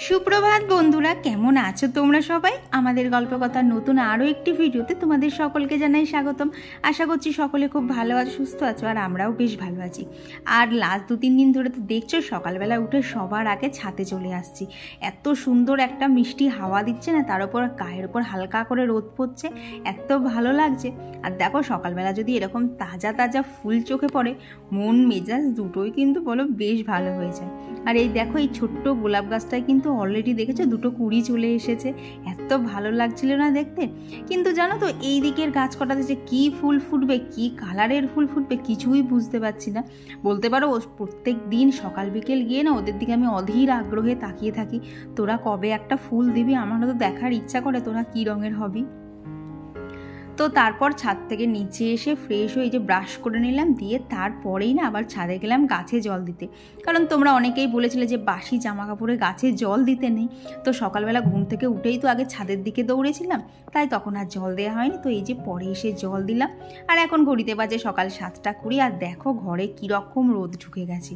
সুপ্রভাত বন্ধুরা, কেমন আছো তোমরা সবাই? আমাদের গল্পকথার নতুন আরও একটি ভিডিওতে তোমাদের সকলকে জানাই স্বাগতম। আশা করছি সকলে খুব ভালো আছো, সুস্থ আছো, আর আমরাও বেশ ভালো আছি। আর লাস্ট 2-3 দিন ধরে তো দেখছো সকালবেলা উঠে সবার আগে ছাদে চলে আসছি। এত সুন্দর একটা মিষ্টি হাওয়া দিচ্ছে না, তার উপর গায়ের উপর হালকা করে রোদ পড়ছে, এত ভালো লাগছে। আর দেখো সকালবেলা যদি এরকম তাজা তাজা ফুল চোখে পড়ে, মন মেজাজ দুটোই কিন্তু বলো বেশ ভালো হয়ে যায়। আর এই দেখো এই ছোট্ট গোলাপ গাছটায় কিন্তু অলরেডি দেখেছো 2টো কুঁড়ি চলে এসেছে, এত ভালো লাগছিল না দেখতে। কিন্তু জানো তো এই দিকের গাছ কটাতে যে কী ফুল ফুটবে, কী কালারের ফুল ফুটবে কিছুই বুঝতে পারছি না। বলতে পারো প্রত্যেক দিন সকাল বিকেল গিয়ে না ওদের দিকে আমি অধীর আগ্রহে তাকিয়ে থাকি, তোরা কবে একটা ফুল দিবি, আমারও তো দেখার ইচ্ছা করে তোরা কী রঙের হবি। তো তারপর ছাদ থেকে নিচে এসে ফ্রেশ হয়ে যে ব্রাশ করে নিলাম, দিয়ে তারপরেই না আবার ছাদে গেলাম গাছে জল দিতে। কারণ তোমরা অনেকেই বলেছিলে যে বাসি জামা কাপড়ে গাছে জল দিতে নেই। তো সকালবেলা ঘুম থেকে উঠেই তো আগে ছাদের দিকে দৌড়েছিলাম, তাই তখন আর জল দেওয়া হয়নি। তো এই যে পরে এসে জল দিলাম। আর এখন ঘড়িতে বাজে সকাল 7টা 20, আর দেখো ঘরে কীরকম রোদ ঢুকে গেছে।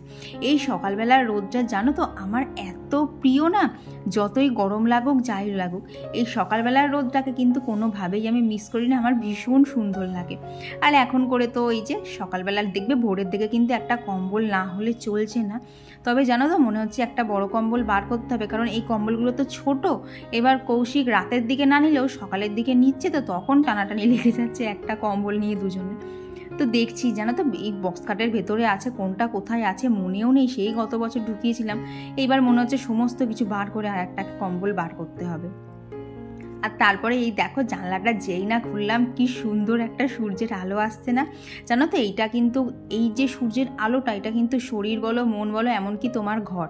এই সকালবেলার রোদটা জানো তো আমার এত প্রিয় না, যতই গরম লাগুক যাই লাগুক, এই সকালবেলার রোদটাকে কিন্তু কোনোভাবেই আমি মিস করি না, আমার ভীষণ সুন্দর লাগে। আর এখন করে তো এই যে সকালবেলা দেখবে ভোরের দিকে কিন্তু একটা কম্বল না হলে চলছে না। তবে জানো তো মনে হচ্ছে একটা বড় কম্বল বার করতে হবে, কারণ এই কম্বলগুলো তো ছোট। এবার কৌশিক রাতের দিকে না নিলেও সকালের দিকে নিচ্ছে, তো তখন টানাটানি লেগে যাচ্ছে একটা কম্বল নিয়ে দুজনে। তো দেখছি জানো তো এই বক্স কাটের ভেতরে আছে, কোনটা কোথায় আছে মনেও নেই, সেই গত বছর ঢুকিয়েছিলাম। এইবার মনে হচ্ছে সমস্ত কিছু বার করে আর একটা কম্বল বার করতে হবে। আর তারপরে এই দেখো জানলাটা যেই না খুললাম, কি সুন্দর একটা সূর্যের আলো আসছে না। জানো তো এইটা কিন্তু এই যে সূর্যের আলোটা, এটা কিন্তু শরীর বলো মন বলো এমনকি তোমার ঘর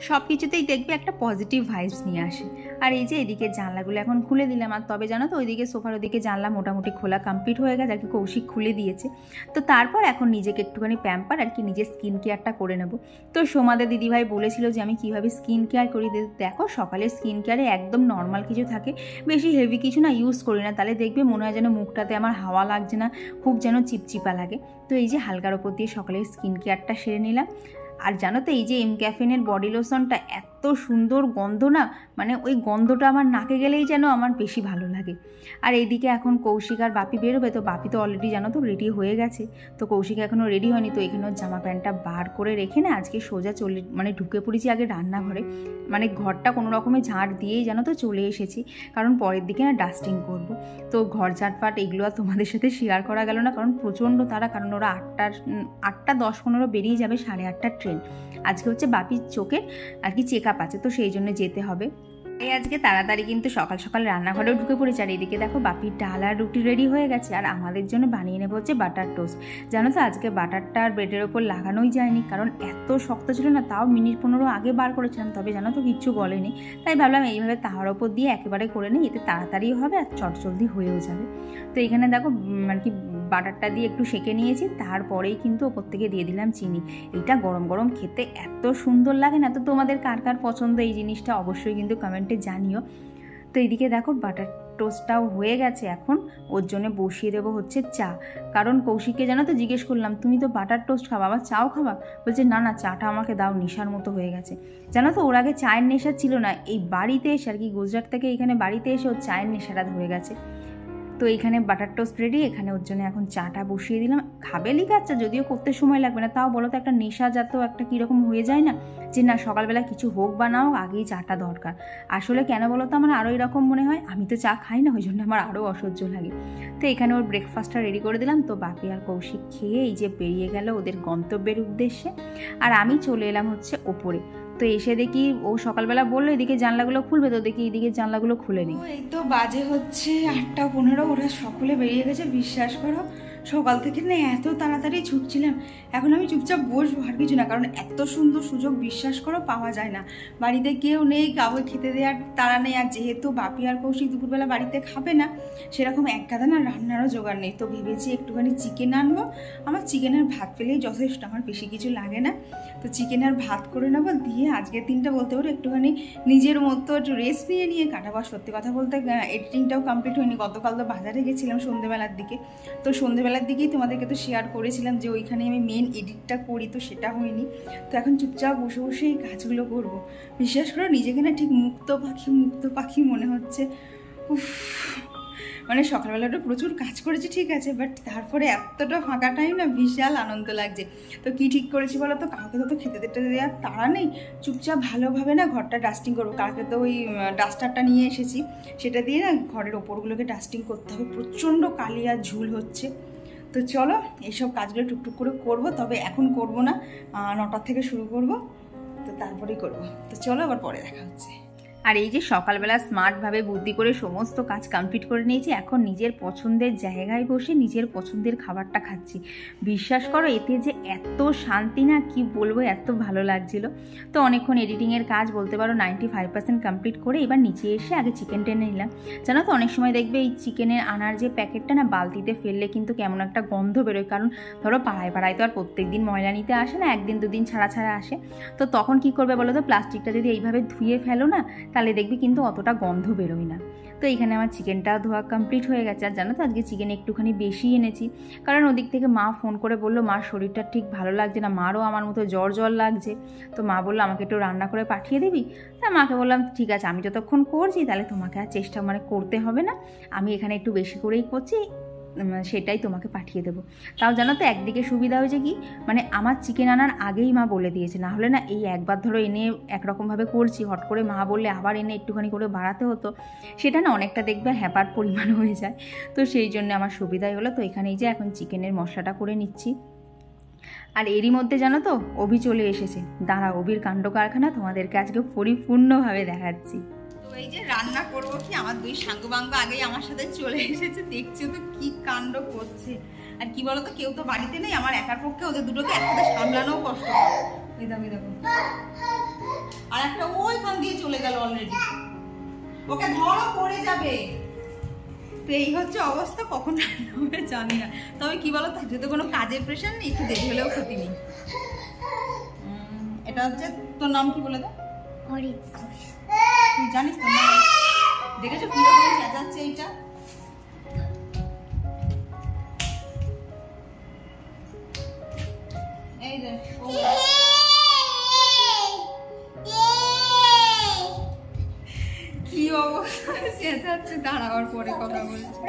সব কিছুতেই দেখবে একটা পজিটিভ ভাইবস নিয়ে আসে। আর এই যে এদিকে জানলাগুলো এখন খুলে দিলাম। আর তবে জানো তো ওইদিকে সোফার ওদিকে জানলা মোটামুটি খোলা কমপ্লিট হয়ে গেছে, আর কি কৌশিক খুলে দিয়েছে। তো তারপর এখন নিজেকে একটুখানি প্যাম্পার আর কি নিজের স্কিন কেয়ারটা করে নেব। তো সোমাদের দিদিভাই বলেছিল যে আমি কীভাবে স্কিন কেয়ার করি। দেখো সকালে স্কিন কেয়ারে একদম নর্মাল কিছু থাকে, বেশি হেভি কিছু না ইউজ করি না, তাহলে দেখবে মনে হয় যেন মুখটাতে আমার হাওয়া লাগছে না, খুব যেন চিপচিপা লাগে। তো এই যে হালকার ওপর দিয়ে সকালের স্কিন কেয়ারটা সেরে নিলাম। আর জানো তো এই যে এমক্যাফিনের বডি লোশনটা এত সুন্দর গন্ধ না, মানে ওই গন্ধটা আমার নাকে গেলেই যেন আমার বেশি ভালো লাগে। আর এইদিকে এখন কৌশিক আর বাপি বেরোবে, তো বাপি তো অলরেডি জানো তো রেডি হয়ে গেছে, তো কৌশিক এখনও রেডি হয়নি। তো এখানেও জামা প্যান্টটা বার করে রেখে না আজকে সোজা ঢুকে পড়েছি আগে রান্নাঘরে। মানে ঘরটা কোনো রকমে ঝাড় দিয়েই জানো তো চলে এসেছি, কারণ পরের দিকে না ডাস্টিং করব। তো ঘর ঝাড়পাট এগুলো আর তোমাদের সাথে শেয়ার করা গেল না, কারণ প্রচণ্ড তারা, কারণ ওরা 8টা 10-15 বেরিয়ে যাবে, 8:30টার ট্রেন। আজকে হচ্ছে বাপির চোখের আর কি চেক আপ আছে, তো সেই জন্য যেতে হবে। এই আজকে তাড়াতাড়ি কিন্তু সকাল সকাল রান্নাঘরেও ঢুকে পড়েছে। আর এদিকে দেখো বাপির ডাল আর রুটি রেডি হয়ে গেছে, আর আমাদের জন্য বানিয়ে নেবো হচ্ছে বাটার টোস্ট। জানো তো আজকে বাটারটা আর ব্রেডের ওপর লাগানোই যায়নি, কারণ এত শক্ত ছিল না, তাও মিনিট 15 আগে বার করেছিলাম, তবে জানো তো কিচ্ছু বলেনি। তাই ভাবলাম এইভাবে তাহার ওপর দিয়ে একেবারে করে নিই, এতে তাড়াতাড়িও হবে আর চটজলদি হয়েও যাবে। তো এখানে দেখো মানে কি বাটারটা দিয়ে একটু সেঁকে নিয়েছি, তারপরেই কিন্তু ওপর থেকে দিয়ে দিলাম চিনি। এটা গরম গরম খেতে এত সুন্দর লাগে না। তো তোমাদের কার কার পছন্দ এই জিনিসটা অবশ্যই কিন্তু কমেন্টে জানিও। তো এইদিকে দেখো বাটার টোস্টটাও হয়ে গেছে, এখন ওর জন্য বসিয়ে দেবো হচ্ছে চা। কারণ কৌশিককে জানো তো জিজ্ঞেস করলাম তুমি তো বাটার টোস্ট খাবা, আবার চাও খাবা? বলছে না না, চাটা আমাকে দাও, নেশার মতো হয়ে গেছে। জানো তো ওর আগে চায়ের নেশা ছিল না, এই বাড়িতে এসে আর কি গুজরাট থেকে এখানে বাড়িতে এসে ওর চায়ের নেশাটা ধরে গেছে। তো এইখানে বাটার টোস্ট রেডি, এখানে ওর জন্য এখন চাটা বসিয়ে দিলাম। খাবে লিখাচ্ছে, যদিও করতে সময় লাগবে না, তাও বলো তো একটা নেশাজাত একটা কীরকম হয়ে যায় না, যে না সকালবেলা কিছু হোক বা না হোক আগেই চাটা দরকার। আসলে কেন বলো তো আমার আরও এরকম মনে হয়, আমি তো চা খাই না, ওই জন্য আমার আরও অসহ্য লাগে। তো এখানে ওর ব্রেকফাস্টটা রেডি করে দিলাম। তো বাপি আর কৌশিক খেয়ে এই যে বেরিয়ে গেল ওদের গন্তব্যের উদ্দেশ্যে, আর আমি চলে এলাম হচ্ছে ওপরে। তো এসে দেখি ও সকালবেলা বললো এদিকে জানলাগুলো খুলবে, তো দেখি এদিকে জানলাগুলো খুলে নি। এই তো বাজে হচ্ছে 8টা 15, ওরা সকলে বেরিয়ে গেছে। বিশ্বাস করো সকাল থেকে না এত তাড়াতাড়ি ছুটছিলাম, এখন আমি চুপচাপ বসবো আর কিছু না, কারণ এত সুন্দর সুযোগ বিশ্বাস করো পাওয়া যায় না। বাড়িতে কেউ নেই, কাউকে খেতে দেওয়ার তারা নেই, আর যেহেতু বাপি আর কৌশিক দুপুরবেলা বাড়িতে খাবে না, সেরকম এক গাদা না রান্নারও জোগাড় নেই। তো ভেবেছি একটুখানি চিকেন আনবো, আমার চিকেনের ভাত পেলেই যথেষ্ট, আমার বেশি কিছু লাগে না। তো চিকেন আর ভাত করে নেবো, দিয়ে আজকের দিনটা বলতে পারো একটুখানি নিজের মতো একটু রেস্ট নিয়ে কাটাবো। সত্যি কথা বলতে এডিটিংটাও কমপ্লিট হয়নি, গতকাল তো বাজারে গেছিলাম সন্ধ্যেবেলার দিকে। তো সন্ধ্যেবেলা সকালবেলার দিকেই তোমাদেরকে তো শেয়ার করেছিলাম যে ওইখানে আমি মেন এডিটটা করি, তো সেটা হয়নি। তো এখন চুপচাপ বসে বসে এই কাজগুলো করবো। বিশ্বাস করো নিজেকে না ঠিক মুক্ত পাখি মনে হচ্ছে। উফ, মানে সকালবেলাটা প্রচুর কাজ করেছি ঠিক আছে, বাট তারপরে এতটা ফাঁকা টাইম না বিশাল আনন্দ লাগছে। তো কি ঠিক করেছি বলো তো, কাউকে তো খেতে দেওয়ার তাড়া নেই, চুপচাপ ভালোভাবে না ঘরটা ডাস্টিং করবো। কালকে তো ওই ডাস্টারটা নিয়ে এসেছি, সেটা দিয়ে না ঘরের ওপরগুলোকে ডাস্টিং করতে হবে। প্রচণ্ড কালি আর ঝুল হচ্ছে। তো চলো এইসব কাজগুলো টুকটুক করে করব, তবে এখন করব না, 9টার থেকে শুরু করব, তো তারপরেই করব। তো চলো আবার পরে দেখা হচ্ছে। আর এই যে সকালবেলা স্মার্টভাবে বুদ্ধি করে সমস্ত কাজ কমপ্লিট করে নিয়েছি, এখন নিজের পছন্দের জায়গায় বসে নিজের পছন্দের খাবারটা খাচ্ছি। বিশ্বাস করো এতে যে এত শান্তি না কি বলবো, এত ভালো লাগছিল। তো অনেকক্ষণ এডিটিংয়ের কাজ বলতে পারো 95% কমপ্লিট করে এবার নিচে এসে আগে চিকেন টেনে নিলাম। জানো তো অনেক সময় দেখবে এই চিকেনের আনার যে প্যাকেটটা না বালতিতে ফেললে কিন্তু কেমন একটা গন্ধ বেরোয়, কারণ ধরো পাড়ায় তো আর প্রত্যেক দিন ময়লা নিতে আসে না, একদিন দুদিন ছাড়া আসে। তো তখন কি করবে বলো তো, প্লাস্টিকটা যদি এইভাবে ধুয়ে ফেলো না তাহলে দেখবি কিন্তু অতটা গন্ধ বেরোয় না। তো এখানে আমার চিকেনটা ধোয়া কমপ্লিট হয়ে গেছে। আর জানো তো আজকে চিকেন একটুখানি বেশি এনেছি, কারণ ওদিক থেকে মা ফোন করে বললো মার শরীরটা ঠিক ভালো লাগছে না, মারও আমার মতো জ্বর লাগছে। তো মা বললো আমাকে একটু রান্না করে পাঠিয়ে দিবি। তা মাকে বললাম ঠিক আছে, আমি যতক্ষণ করছি তাহলে তোমাকে আর চেষ্টা করতে হবে না, আমি এখানে একটু বেশি করেই করছি, সেটাই তোমাকে পাঠিয়ে দেবো। তাও জানো তো একদিকে সুবিধা হয়েছে কি, আমার চিকেন আনার আগেই মা বলে দিয়েছে, না হলে না এই একবার ধরো এনে একরকমভাবে করছি, হট করে মা বললে আবার এনে একটুখানি করে বাড়াতে হতো, সেটা না অনেকটা দেখবে হ্যাপার পরিমাণ হয়ে যায়। তো সেই জন্য আমার সুবিধাই হলো। তো এখানে এই যে এখন চিকেনের মশলাটা করে নিচ্ছি। আর এরই মধ্যে জানো তো অভি চলে এসেছে। দাঁড়া, অভির কাণ্ড কারখানা তোমাদেরকে আজকে পরিপূর্ণভাবে দেখাচ্ছি। তো এই যে রান্না করবো কি, আমার দুই সাঙ্গবাঙ্গ আগেই আমার সাথে চলে এসেছে, দেখছো তো কি কাণ্ড করছে। আর কি বলতো, কেউ তো বাড়িতে নেই, আমার একার পক্ষে ওদের দুটোকে একসাথে সামলানোও কষ্ট হয়। এই দেখো আর একটা ওইখান দিয়ে চলে গেল অলরেডি, ওকে ধরো পড়ে যাবে। তো এই হচ্ছে অবস্থা, কখন রান্না হবে জানি না। তবে কি বলো, তার যদি কোনো কাজের প্রেশার নেই, একটু দেরি হলেও ক্ষতি নেই। এটা হচ্ছে তোর নাম কি বলে দাও? তুই জানিস তো, দেখেছো কিরকম চেঁচাচ্ছে এইটা। এই যে কি অবস্থা চেঁচাচ্ছে, দাঁড়াবার পরে কথা বলছে।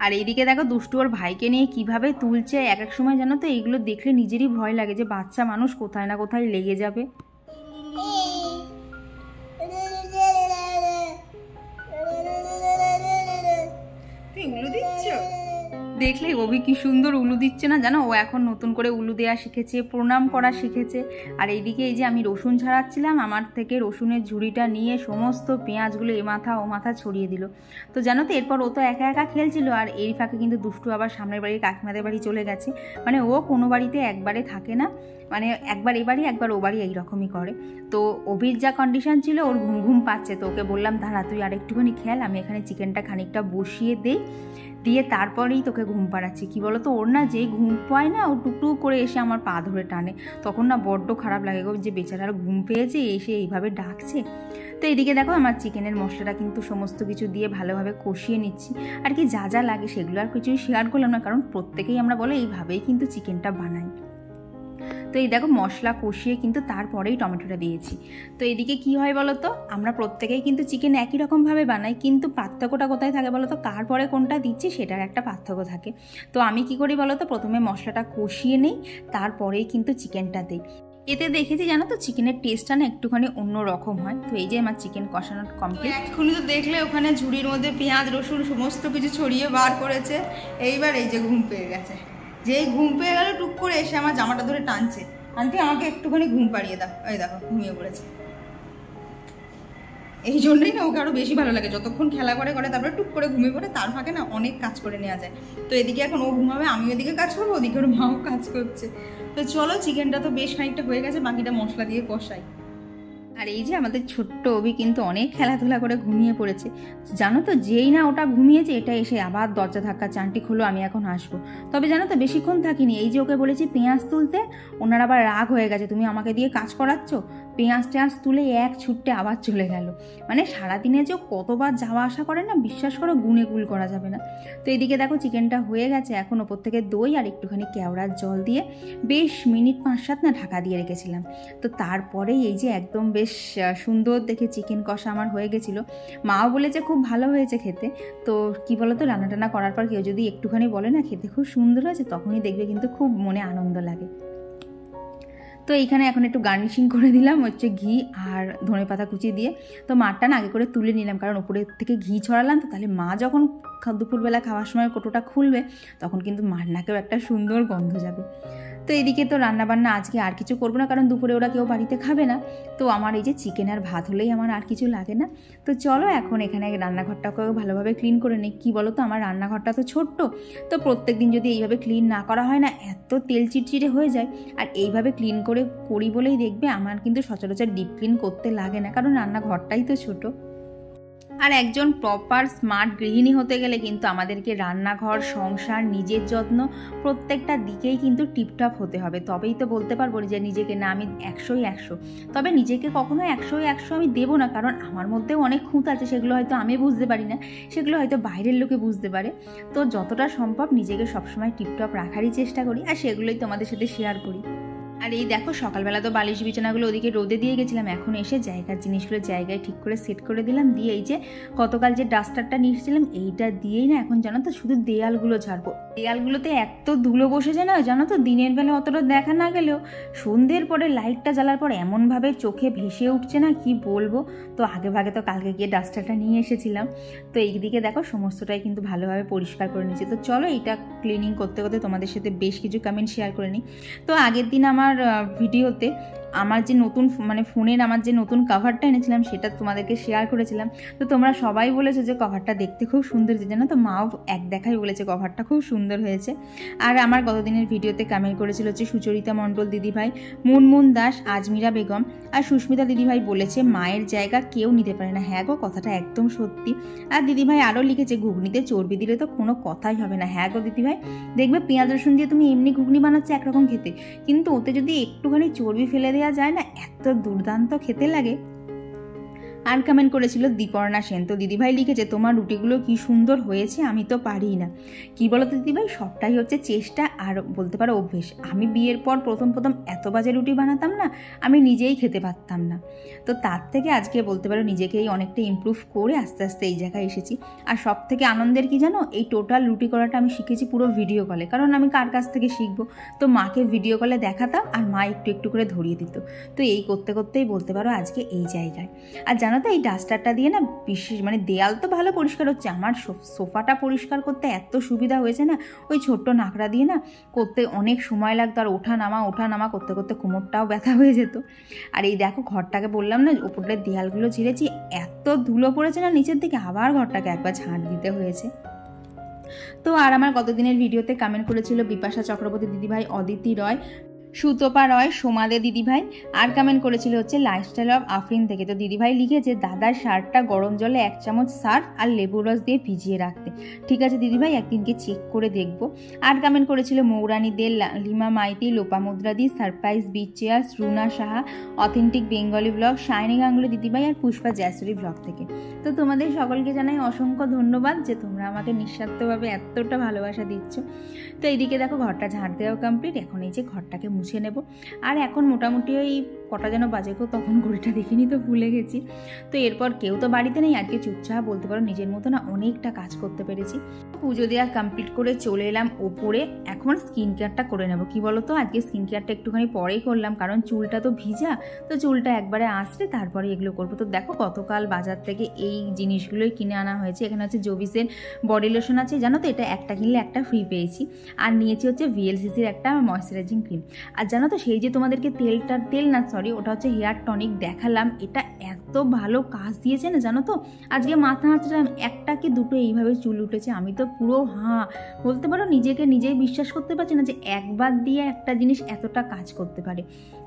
আর এইদিকে দেখো দুষ্টু ওর ভাইকে নিয়ে কিভাবে তুলছে। এক এক সময় জানো তো এইগুলো দেখলে নিজেরই ভয় লাগে যে বাচ্চা মানুষ কোথায় না কোথায় লেগে যাবে। দেখলে অভি কি সুন্দর উলু দিচ্ছে না জানো, ও এখন নতুন করে উলু দেওয়া শিখেছে, প্রণাম করা শিখেছে। আর এইদিকে এই যে আমি রসুন ছাড়াচ্ছিলাম, আমার থেকে রসুনের ঝুড়িটা নিয়ে সমস্ত পেঁয়াজগুলো এ মাথা ও মাথা ছড়িয়ে দিল। তো জানো তো এরপর ও তো একা একা খেলছিল, আর এই ফাঁকে কিন্তু দুষ্টু আবার সামনের বাড়ির কাকিমাদের বাড়ি চলে গেছে। ও কোনো বাড়িতে একবারে থাকে না, একবার এ বাড়ি একবার ও বাড়ি এইরকমই করে। তো অভির যা কন্ডিশন ছিল, ওর ঘুম পাচ্ছে। তো ওকে বললাম দাঁড়া তুই আর একটুখানি খেল, আমি এখানে চিকেনটা খানিকটা বসিয়ে দিয়ে তারপরেই তোকে ঘুম পাড়াচ্ছি। কি বলো তো, ওর না যেই ঘুম পায় না, ও টুকটুক করে এসে আমার পা ধরে টানে, তখন না বড্ড খারাপ লাগে গো, যে বেচারার ঘুম পেয়েছে এসে এইভাবে ডাকছে। তো এদিকে দেখো আমার চিকেনের মশলাটা কিন্তু সমস্ত কিছু দিয়ে ভালোভাবে কষিয়ে নিচ্ছি। আর কি যা যা লাগে সেগুলো আর কিছুই শেয়ার করলাম না, কারণ প্রত্যেকেই আমরা বলে এইভাবেই কিন্তু চিকেনটা বানাই। তো এই দেখো মশলা কষিয়ে কিন্তু তারপরেই টমেটোটা দিয়েছি। তো এদিকে কি হয় বলো তো, আমরা প্রত্যেকেই কিন্তু চিকেন একই রকমভাবে বানাই, কিন্তু পার্থক্যটা কোথায় থাকে বলো তো, কার পরে কোনটা দিচ্ছি সেটার একটা পার্থক্য থাকে। তো আমি কি করি বলো তো, প্রথমে মশলাটা কষিয়ে নিই, তারপরেই কিন্তু চিকেনটা দিই। এতে দেখেছি জানো তো চিকেনের টেস্টটা না একটুখানি অন্য রকম হয়। তো এই যে আমার চিকেন কষানো কমপ্লিট। এখনই তো দেখলে ওখানে ঝুড়ির মধ্যে পেঁয়াজ রসুন সমস্ত কিছু ছড়িয়ে বার করেছে। এইবার এই যে ঘুম পেয়ে গেছে, যেই ঘুম পেয়ে গেল টুক করে এসে আমার জামাটা ধরে টানছে, আন্টি আমাকে একটুখানি ঘুম পাড়িয়ে দাও। এই দেখো ঘুমিয়ে পড়েছে। এই জন্যই না ওকে আরও বেশি ভালো লাগে, যতক্ষণ খেলা করে তারপরে টুক করে ঘুমিয়ে পড়ে, তার ফাঁকে না অনেক কাজ করে নেওয়া যায়। তো এদিকে এখন ও ঘুমাবে, আমি ওদিকে কাজ করবো, ওদিকে ওর মাও কাজ করছে। তো চলো চিকেনটা তো বেশ খানিকটা হয়ে গেছে, বাকিটা মশলা দিয়ে কষাই। আর এই যে আমাদের ছোট্ট অভি কিন্তু অনেক খেলাধুলা করে ঘুমিয়ে পড়েছে। জানো তো যেই না ওটা ঘুমিয়েছে, এটা এসে আবার দরজা ধাক্কা, চানটি খোলো আমি এখন আসবো। তবে জানো তো বেশিক্ষণ থাকিনি, এই যে ওকে বলেছি পেঁয়াজ তুলতে, ওনার আবার রাগ হয়ে গেছে, তুমি আমাকে দিয়ে কাজ করাচ্ছ। পেঁয়াজ টেঁয়াজ তুলে এক ছুটতে আবার চলে গেল। মানে সারাদিনে যে কতবার যাওয়া আসা করে না, বিশ্বাস করো গুনে গুল করা যাবে না। তো এদিকে দেখো চিকেনটা হয়ে গেছে, এখন ওপর থেকে দই আর একটুখানি কেওড়ার জল দিয়ে বেশ মিনিট 5-7 না ঢাকা দিয়ে রেখেছিলাম। তো তারপরেই এই যে একদম বেশ সুন্দর দেখে চিকেন কষা আমার হয়ে গেছিলো। মাও বলেছে খুব ভালো হয়েছে খেতে। তো কি বলো তো, রান্না টান্না করার পর কেউ যদি একটুখানি বলে না খেতে খুব সুন্দর হয়েছে, তখনই দেখবে কিন্তু খুব মনে আনন্দ লাগে। তো এইখানে এখন একটু গার্নিশিং করে দিলাম হচ্ছে ঘি আর ধনেপাতা কুচি দিয়ে। তো মারটা না আগে করে তুলে নিলাম, কারণ উপরের থেকে ঘি ছড়ালাম তো তাহলে মা যখন দুপুরবেলা খাওয়ার সময় কোটোটা খুলবে তখন কিন্তু মার নাকেও একটা সুন্দর গন্ধ যাবে। তো এদিকে তো রান্নাবান্না আজকে আর কিছু করবো না, কারণ দুপুরে ওরা কেউ বাড়িতে খাবে না। তো আমার এই যে চিকেন আর ভাত হলেই আমার আর কিছু লাগে না। তো চলো এখন এখানে রান্নাঘরটাকেও ভালোভাবে ক্লিন করে নিই। কী বলো তো, আমার রান্নাঘরটা তো ছোট্ট, তো প্রত্যেক দিন যদি এইভাবে ক্লিন না করা হয় না এত তেল চিটচিটে হয়ে যায়। আর এইভাবে ক্লিন করি বলেই দেখবে আমার কিন্তু সচরাচর ডিপ ক্লিন করতে লাগে না, কারণ রান্নাঘরটাই তো ছোটো। আর একজন প্রপার স্মার্ট গৃহিণী হতে গেলে কিন্তু আমাদেরকে রান্নাঘর, সংসার, নিজের যত্ন প্রত্যেকটা দিকেই কিন্তু টিপটপ হতে হবে। তবেই তো বলতে পারবো যে নিজেকে না আমি 100ই 100। তবে নিজেকে কখনো 100ই 100 আমি দেবো না, কারণ আমার মধ্যেও অনেক খুঁত আছে, সেগুলো হয়তো আমি বুঝতে পারি না, সেগুলো হয়তো বাইরের লোকে বুঝতে পারে। তো যতটা সম্ভব নিজেকে সবসময় টিপটপ রাখারই চেষ্টা করি, আর সেগুলোই তোমাদের সাথে শেয়ার করি। আর এই দেখো সকালবেলা তো বালিশ বিছানাগুলো ওদিকে রোদে দিয়ে গেছিলাম, এখন এসে জিনিসগুলো জায়গায় ঠিক করে সেট করে দিলাম। দিয়ে এই যে গতকাল যে ডাস্টারটা নিয়ে এসেছিলাম এইটা দিয়েই না এখন জানো তো শুধু দেয়ালগুলো ঝাড়বো। দেয়ালগুলোতে এত ধুলো বসে যায় না, জানো তো দিনের বেলা অতটা দেখা না গেলেও সন্ধ্যের পরে লাইটটা জ্বালার পর এমনভাবে চোখে ভেসে উঠছে না কি বলবো। তো আগে ভাগে তো কালকে গিয়ে ডাস্টারটা নিয়ে এসেছিলাম। তো এইদিকে দেখো সমস্তটাই কিন্তু ভালোভাবে পরিষ্কার করে নিয়েছি। তো চলো এইটা ক্লিনিং করতে করতে তোমাদের সাথে বেশ কিছু কমেন্ট শেয়ার করে নিই। তো আগের দিন আমার ভিডিওতে আমার যে নতুন ফোনের আমার যে নতুন কভারটা এনেছিলাম সেটা তোমাদেরকে শেয়ার করেছিলাম। তো তোমরা সবাই বলেছো যে কভারটা দেখতে খুব সুন্দর হয়েছে, জানো তো মাও এক দেখাই বলেছে কভারটা খুব সুন্দর হয়েছে। আর আমার গতদিনের ভিডিওতে কমেন্ট করেছিল হচ্ছে সুচরিতা মণ্ডল দিদিভাই, মুনমুন দাস, আজমিরা বেগম আর সুস্মিতা দিদিভাই বলেছে মায়ের জায়গা কেউ নিতে পারে না। হ্যাঁ গো, কথাটা একদম সত্যি। আর দিদিভাই আরও লিখেছে ঘুগনিতে চর্বি দিলে তো কোনো কথাই হবে না। হ্যাঁ গো দিদিভাই, দেখবে পেঁয়াজ রসুন দিয়ে তুমি এমনি ঘুগনি বানাচ্ছে একরকম খেতে, কিন্তু ওতে যদি একটুখানি চর্বি ফেলে দেওয়া যায় না এত দুর্দান্ত খেতে লাগে। আর কমেন্ট করেছিল দীপর্ণা সেন। তো দিদিভাই লিখেছে তোমার রুটিগুলো কি সুন্দর হয়েছে, আমি তো পারি না। কি বলো তো দিদিভাই, সবটাই হচ্ছে চেষ্টা আর বলতে পারো অভ্যেস। আমি বিয়ের পর প্রথম এত বাজে রুটি বানাতাম না, আমি নিজেই খেতে পারতাম না। তো তার থেকে আজকে বলতে পারো নিজেকেই অনেকটা ইমপ্রুভ করে আস্তে আস্তে এই জায়গায় এসেছি। আর সব থেকে আনন্দের কি জানো, এই টোটাল রুটি করাটা আমি শিখেছি পুরো ভিডিও কলে, কারণ আমি কার কাছ থেকে শিখবো। তো মাকে ভিডিও কলে দেখাতাম আর মা একটু একটু করে ধরিয়ে দিত। তো এই করতে করতেই বলতে পারো আজকে এই জায়গায়। আর জানো তো এই ডাস্টারটা দিয়ে না বিশেষ দেয়াল তো ভালো পরিষ্কার হচ্ছে, আমার সোফাটা পরিষ্কার করতে এত সুবিধা হয়েছে না। ওই ছোট্ট নাকড়া দিয়ে না করতে অনেক সময় লাগতো, আর ওঠা নামা করতে করতে কোমরটাও ব্যথা হয়ে যেত। আর এই দেখো ঘরটাকে বললাম না উপরের দেয়ালগুলো ঝেড়েছি, এত ধুলো পড়েছে না নিচের দিকে, আবার ঘরটাকে একবার ঝাঁট দিতে হয়েছে। তো আর আমার গতদিনের ভিডিওতে কমেন্ট করেছিল বিপাশা চক্রবর্তী দিদিভাই, অদিতি রয়, সুতপা রয়, সোমাদে দিদিভাই। আর কমেন্ট করেছিল হচ্ছে লাইফস্টাইল অফ আফরিন থেকে। তো দিদিভাই লিখেছে দাদার শার্টটা গরম জলে 1 চামচ সার্ফ আর লেবুর রস দিয়ে ভিজিয়ে রাখতে। ঠিক আছে দিদিভাই, একদিনকে চেক করে দেখবো। আর কমেন্ট করেছিল Mourani De, Lima Maiti, Lopamudra di, surprise beach chairs, Runa Saha, authentic Bengali blog, Shiny Ganguly দিদিভাই আর পুষ্পা জয়সুরি ব্লগ থেকে। তো তোমাদের সকলকে জানাই অসংখ্য ধন্যবাদ যে তোমরা আমাকে নিঃস্বার্থভাবে এতটা ভালোবাসা দিচ্ছ। তো এইদিকে দেখো ঘরটা ঝাড় দেওয়া কমপ্লিট, এখন এই যে ঘরটাকে মুছে নেব। আর এখন মোটামুটি ওই কটা যেন বাজে গো, তখন ঘড়িটা দেখিনি তো ভুলে গেছি। তো এরপর কেউ তো বাড়িতে নেই, আজকে চুপচাপ বলতে পারো নিজের মতো না অনেকটা কাজ করতে পেরেছি। পুজো দেওয়া কমপ্লিট করে চলে এলাম ওপরে, এখন স্কিন কেয়ারটা করে নেবো। কি বলো তো, আজকে স্কিন কেয়ারটা একটুখানি পরেই করলাম, কারণ চুলটা তো ভিজা, তো চুলটা একবারে আসলে তারপরে এগুলো করবো। তো দেখো গতকাল বাজার থেকে এই জিনিসগুলোই কিনে আনা হয়েছে। এখানে হচ্ছে জোভিসের বডি লোশন আছে, জানো তো এটা একটা কিনলে একটা ফ্রি পেয়েছি। আর নিয়েছি হচ্ছে VLCCর একটা ময়শ্চারাইজিং ক্রিম। আর জানো তো সেই যে তোমাদেরকে ওটা হচ্ছে হেয়ার টনিক দেখালাম, এটা এত ভালো কাজ দিয়েছে না জানো তো। আজকে মাথা হাঁচলাম, একটা কি দুটো এইভাবে চুল উঠেছে, আমি তো পুরো বলতে পারো নিজেকে নিজেই বিশ্বাস করতে পারছি না যে একবার দিয়ে একটা জিনিস এতটা কাজ করতে পারে।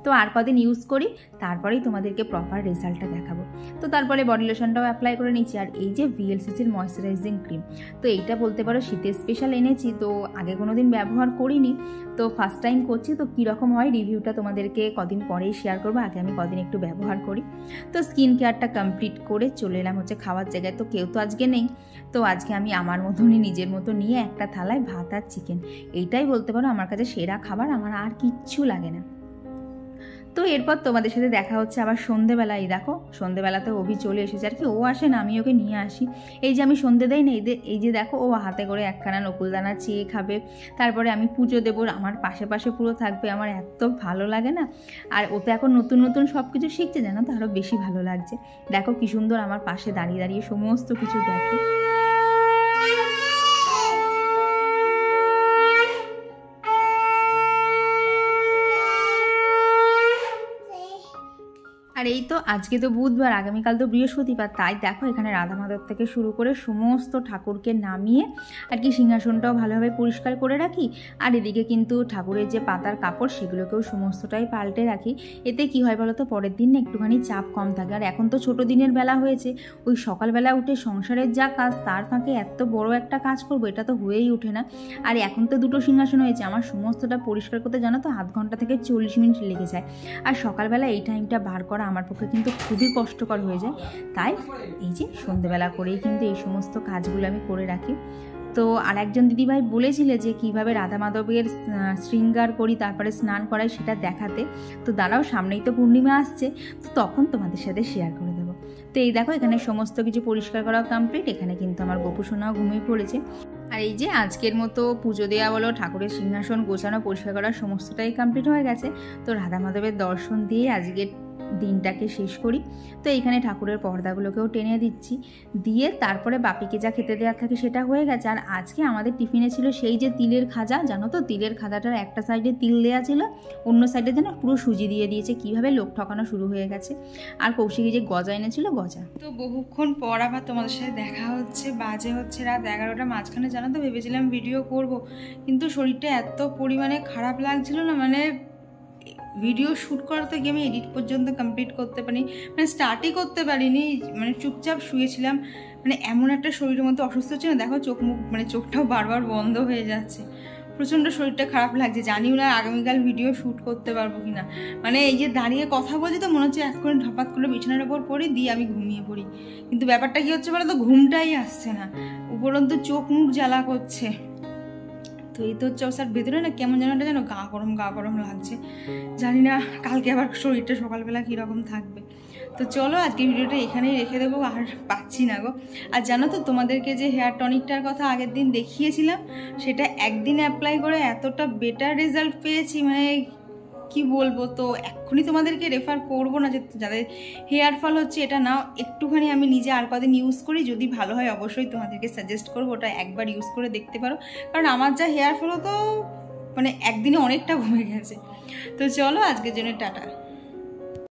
তো আর কদিন ইউজ করি, তারপরেই তোমাদেরকে প্রপার রেজাল্টটা দেখাবো। তো তারপরে বডি লোশনটাও অ্যাপ্লাই করে নিচ্ছি। আর এই যে VLCCর ময়শ্চারাইজিং ক্রিম, তো এইটা বলতে পারো শীতের স্পেশাল এনেছি, তো আগে কোনোদিন ব্যবহার করিনি, তো ফার্স্ট টাইম করছি। তো কীরকম হয় রিভিউটা তোমাদেরকে কদিন পরেই শেয়ার করবো, আগে আমি কদিন একটু ব্যবহার করি। তো স্কিন কেয়ারটা কমপ্লিট করে চলে এলাম হচ্ছে খাওয়ার জায়গায়। তো কেউ তো আজকে নেই, তো আজকে আমি আমার মতনই নিজের মতো নিয়ে একটা থালায় ভাত আর চিকেন, এইটাই বলতে পারো আমার কাছে সেরা খাবার, আমার আর কিচ্ছু লাগে না। তো এরপর তোমাদের সাথে দেখা হচ্ছে আবার সন্ধেবেলা। এই দেখো সন্ধেবেলাতে অভি চলে এসেছে, আর কি ও আসে না, আমি ওকে নিয়ে আসি। এই যে আমি সন্ধে দেই না, এই যে দেখো ও হাতে করে একখানা নকুলদানা চেয়ে খাবে, তারপরে আমি পুজো দেবো, আমার পাশে পাশে পুরো থাকবে, আমার এত ভালো লাগে না। আর ও তো এখন নতুন নতুন সব কিছু শিখছে, জানো তো, আরও বেশি ভালো লাগছে। দেখো কি সুন্দর আমার পাশে দাঁড়িয়ে দাঁড়িয়ে সমস্ত কিছু দেখে। আর এই তো আজকে তো বুধবার, আগামীকাল তো বৃহস্পতিবার, তাই দেখো এখানে রাধা মাধব থেকে শুরু করে সমস্ত ঠাকুরকে নামিয়ে আর কি সিংহাসনটাও ভালোভাবে পরিষ্কার করে রাখি। আর এদিকে কিন্তু ঠাকুরের যে পাতার কাপড় সেগুলোকেও সমস্তটাই পাল্টে রাখি। এতে কি হয় বলো তো, পরের দিন একটুখানি চাপ কম থাকে। আর এখন তো ছোটো দিনের বেলা হয়েছে, ওই সকালবেলা উঠে সংসারের যা কাজ, তার ফাঁকে এত বড় একটা কাজ করবো, এটা তো হয়েই ওঠে না। আর এখন তো দুটো সিংহাসন হয়েছে, আমার সমস্তটা পরিষ্কার করতে জানো তো 0.5 ঘন্টা থেকে 40 মিনিট লেগে যায়। আর সকালবেলা এই টাইমটা বার করা আমার পক্ষে কিন্তু খুবই কষ্টকর হয়ে যায়। তাই এই যে সন্ধ্যেবেলা করেই কিন্তু এই সমস্ত কাজগুলো আমি করে রাখি। তো আর একজন দিদিভাই বলেছিলে যে কিভাবে রাধা মাধবের শৃঙ্গার করি, তারপরে স্নান করাই, সেটা দেখাতে। তো দাঁড়াও, সামনেই তো পূর্ণিমা আসছে, তো তখন তোমাদের সাথে শেয়ার করে দেবো। তো এই দেখো এখানে সমস্ত কিছু পরিষ্কার করা কমপ্লিট। এখানে কিন্তু আমার গোপুসোনাও ঘুমিয়ে পড়েছে। আর এই যে আজকের মতো পুজো দেওয়া বলো, ঠাকুরের সিংহাসন গোছানো পরিষ্কার করা সমস্তটাই কমপ্লিট হয়ে গেছে। তো রাধা মাধবের দর্শন দিয়ে আজকের দিনটাকে শেষ করি। তো এইখানে ঠাকুরের পর্দাগুলোকেও টেনে দিচ্ছি, দিয়ে তারপরে বাপিকে যা খেতে দেওয়ার থাকে সেটা হয়ে গেছে। আর আজকে আমাদের টিফিনে ছিল সেই যে তিলের খাজা, জানো তো, তিলের খাজাটার একটা সাইডে তিল দেওয়া ছিল, অন্য সাইডে যেন পুরো সুজি দিয়ে দিয়েছে, কিভাবে লোক ঠকানো শুরু হয়ে গেছে। আর কৌশিকী যে গজা এনেছিল, গজা। তো বহুক্ষণ পর আবার তোমাদের সাথে দেখা হচ্ছে, বাজে হচ্ছে রাত 11টা। মাঝখানে জানো তো ভেবেছিলাম ভিডিও করব, কিন্তু শরীরটা এত পরিমাণে খারাপ লাগছিল না, মানে ভিডিও শ্যুট করাতে গিয়ে আমি এডিট পর্যন্ত কমপ্লিট করতে পারিনি, মানে স্টার্টই করতে পারিনি, মানে চুপচাপ শুয়েছিলাম। মানে এমন একটা শরীরের মধ্যে অসুস্থ হচ্ছে না, দেখো চোখ মুখ, মানে চোখটাও বারবার বন্ধ হয়ে যাচ্ছে, প্রচণ্ড শরীরটা খারাপ লাগছে। জানিও না আগামীকাল ভিডিও শ্যুট করতে পারবো কিনা। মানে এই যে দাঁড়িয়ে কথা বলছি তো মনে হচ্ছে এক্ষুনি ঢপাত করে বিছানার ওপর পড়ি, দিয়ে আমি ঘুমিয়ে পড়ি, কিন্তু ব্যাপারটা কি হচ্ছে বলো তো, ঘুমটাই আসছে না, উপরন্তু চোখ মুখ জ্বালা করছে। তো এই তো হচ্ছে অবস্থার ভেতরে না কেমন যেন গা গরম লাগছে, জানি না কালকে আবার শরীরটা সকালবেলা কীরকম থাকবে। তো চলো আজকে ভিডিওটা এখানেই রেখে দেবো, আর পাচ্ছি না গো। আর জানো তো তোমাদেরকে যে হেয়ার টনিকটার কথা আগের দিন দেখিয়েছিলাম, সেটা একদিন অ্যাপ্লাই করে এতটা বেটার রেজাল্ট পেয়েছি, মানে কি বলবো। তো এক্ষুনি তোমাদেরকে রেফার করবো না যে যাদের হেয়ার ফল হচ্ছে, এটা নাও, একটুখানি আমি নিজে আর কদিন ইউজ করি, যদি ভালো হয় অবশ্যই তোমাদেরকে সাজেস্ট করবো, ওটা একবার ইউজ করে দেখতে পারো। কারণ আমার যা হেয়ার ফল তো মানে একদিনে অনেকটা কমে গেছে। তো চলো আজকের জন্য টাটা।